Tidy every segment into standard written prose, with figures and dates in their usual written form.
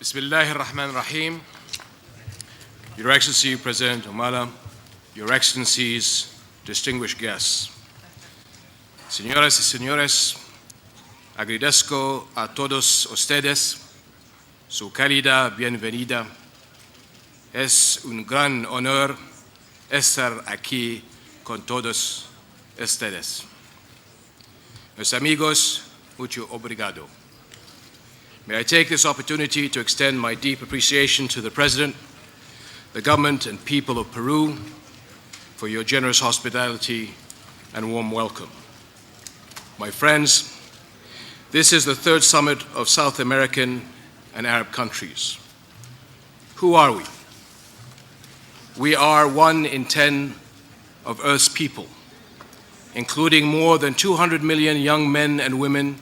Bismillah ar-Rahman ar-Rahim. Your Excellency, President Humala, Your Excellencies, distinguished guests, señoras y señores, agradezco a todos ustedes su cálida bienvenida. Es un gran honor estar aquí con todos ustedes. Mis amigos, mucho obrigado. May I take this opportunity to extend my deep appreciation to the President, the government and people of Peru for your generous hospitality and warm welcome. My friends, this is the third summit of South American and Arab countries. Who are we? We are 1 in 10 of Earth's people, including more than 200 million young men and women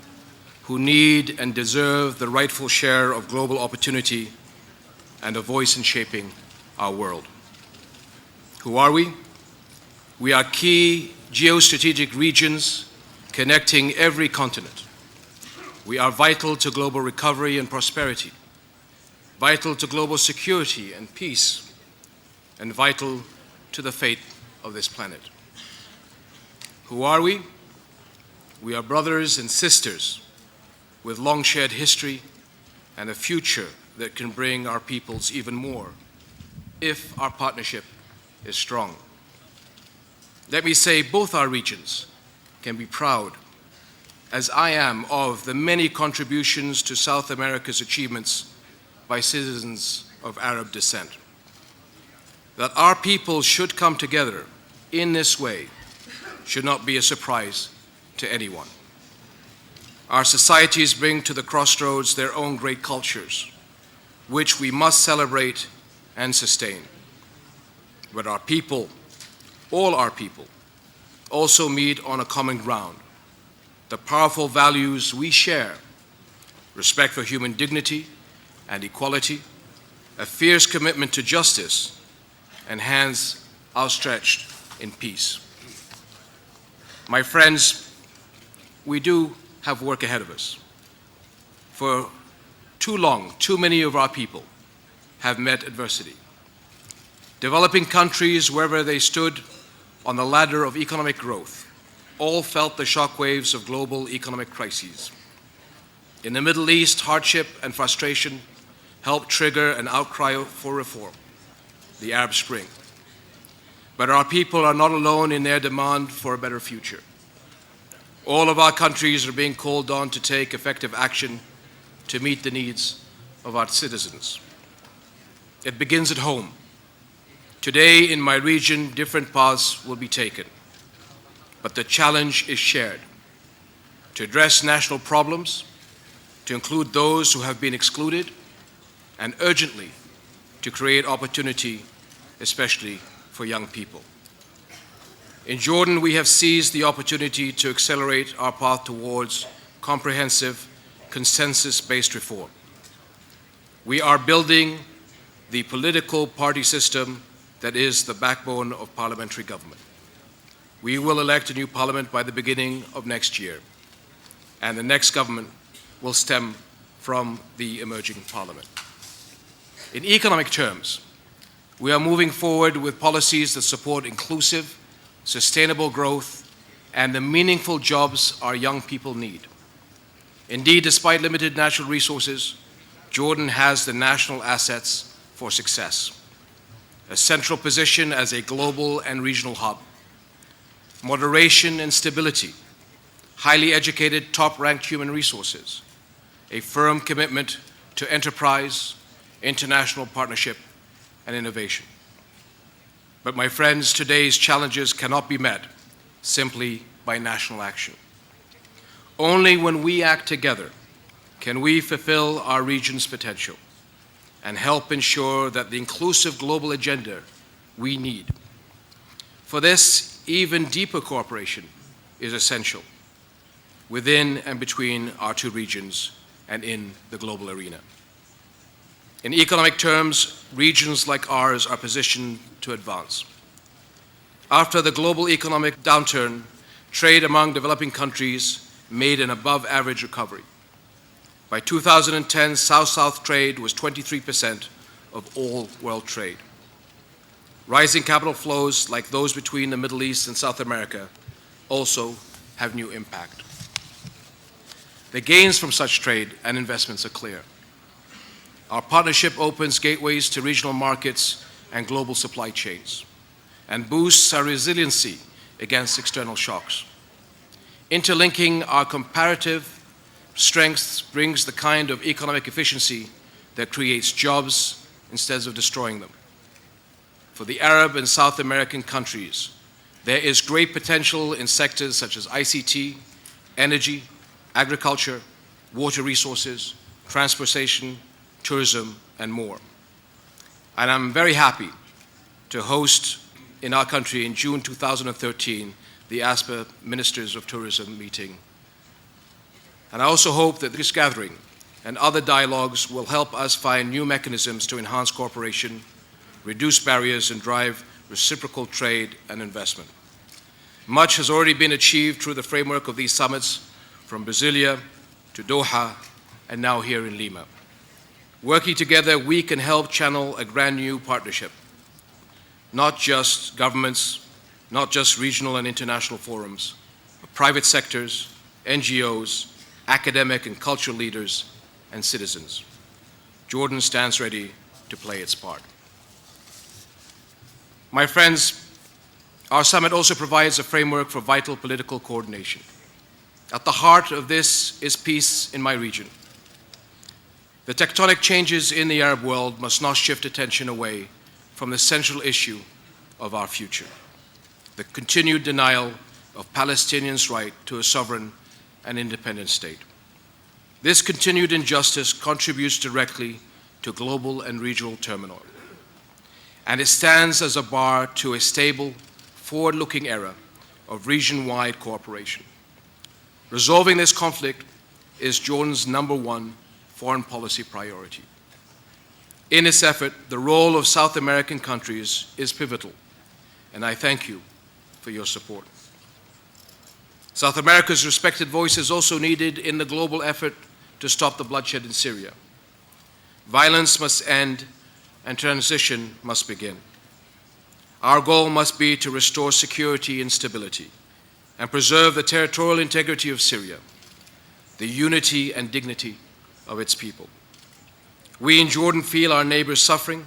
who need and deserve the rightful share of global opportunity and a voice in shaping our world. Who are we? We are key geostrategic regions connecting every continent. We are vital to global recovery and prosperity, vital to global security and peace, and vital to the fate of this planet. Who are we? We are brothers and sisters with long shared history and a future that can bring our peoples even more if our partnership is strong. Let me say both our regions can be proud, as I am, of the many contributions to South America's achievements by citizens of Arab descent. That our people should come together in this way should not be a surprise to anyone. Our societies bring to the crossroads their own great cultures, which we must celebrate and sustain. But our people, all our people, also meet on a common ground. The powerful values we share: respect for human dignity and equality, a fierce commitment to justice, and hands outstretched in peace. My friends, we do have work ahead of us. For too long, too many of our people have met adversity. Developing countries, wherever they stood on the ladder of economic growth, all felt the shockwaves of global economic crises. In the Middle East, hardship and frustration helped trigger an outcry for reform, the Arab Spring. But our people are not alone in their demand for a better future. All of our countries are being called on to take effective action to meet the needs of our citizens. It begins at home. Today, in my region, different paths will be taken, but the challenge is shared: to address national problems, to include those who have been excluded, and urgently to create opportunity, especially for young people. In Jordan, we have seized the opportunity to accelerate our path towards comprehensive, consensus-based reform. We are building the political party system that is the backbone of parliamentary government. We will elect a new parliament by the beginning of next year, and the next government will stem from the emerging parliament. In economic terms, we are moving forward with policies that support inclusive, sustainable growth, and the meaningful jobs our young people need. Indeed, despite limited natural resources, Jordan has the national assets for success: a central position as a global and regional hub, moderation and stability, highly educated, top-ranked human resources, a firm commitment to enterprise, international partnership, and innovation. But my friends, today's challenges cannot be met simply by national action. Only when we act together can we fulfill our region's potential and help ensure that the inclusive global agenda we need. For this, even deeper cooperation is essential within and between our two regions and in the global arena. In economic terms, regions like ours are positioned to advance. After the global economic downturn, trade among developing countries made an above-average recovery. By 2010, South-South trade was 23% of all world trade. Rising capital flows like those between the Middle East and South America also have new impact. The gains from such trade and investments are clear. Our partnership opens gateways to regional markets and global supply chains and boosts our resiliency against external shocks. Interlinking our comparative strengths brings the kind of economic efficiency that creates jobs instead of destroying them. For the Arab and South American countries, there is great potential in sectors such as ICT, energy, agriculture, water resources, transportation, tourism, and more. And I'm very happy to host in our country in June 2013 the ASPA Ministers of Tourism meeting. And I also hope that this gathering and other dialogues will help us find new mechanisms to enhance cooperation, reduce barriers, and drive reciprocal trade and investment. Much has already been achieved through the framework of these summits, from Brasilia to Doha, and now here in Lima. Working together, we can help channel a brand new partnership. Not just governments, not just regional and international forums, but private sectors, NGOs, academic and cultural leaders, and citizens. Jordan stands ready to play its part. My friends, our summit also provides a framework for vital political coordination. At the heart of this is peace in my region. The tectonic changes in the Arab world must not shift attention away from the central issue of our future, the continued denial of Palestinians' right to a sovereign and independent state. This continued injustice contributes directly to global and regional turmoil, and it stands as a bar to a stable, forward-looking era of region-wide cooperation. Resolving this conflict is Jordan's #1 foreign policy priority. In this effort, the role of South American countries is pivotal, and I thank you for your support. South America's respected voice is also needed in the global effort to stop the bloodshed in Syria. Violence must end and transition must begin. Our goal must be to restore security and stability and preserve the territorial integrity of Syria, the unity and dignity of its people. We in Jordan feel our neighbors suffering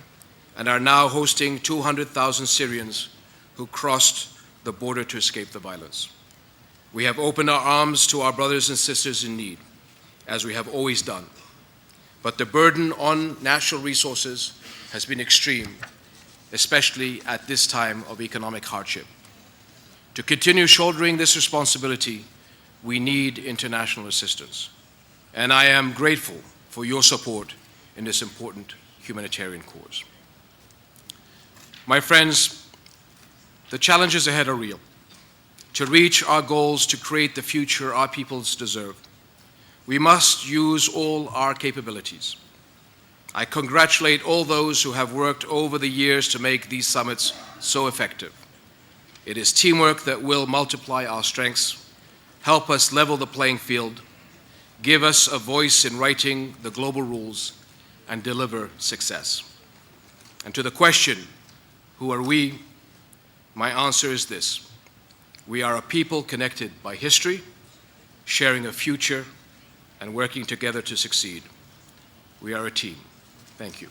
and are now hosting 200,000 Syrians who crossed the border to escape the violence. We have opened our arms to our brothers and sisters in need, as we have always done. But the burden on natural resources has been extreme, especially at this time of economic hardship. To continue shouldering this responsibility, we need international assistance. And I am grateful for your support in this important humanitarian cause. My friends, the challenges ahead are real. To reach our goals, to create the future our peoples deserve, we must use all our capabilities. I congratulate all those who have worked over the years to make these summits so effective. It is teamwork that will multiply our strengths, help us level the playing field, give us a voice in writing the global rules, and deliver success. And to the question, who are we? My answer is this: we are a people connected by history, sharing a future, and working together to succeed. We are a team. Thank you.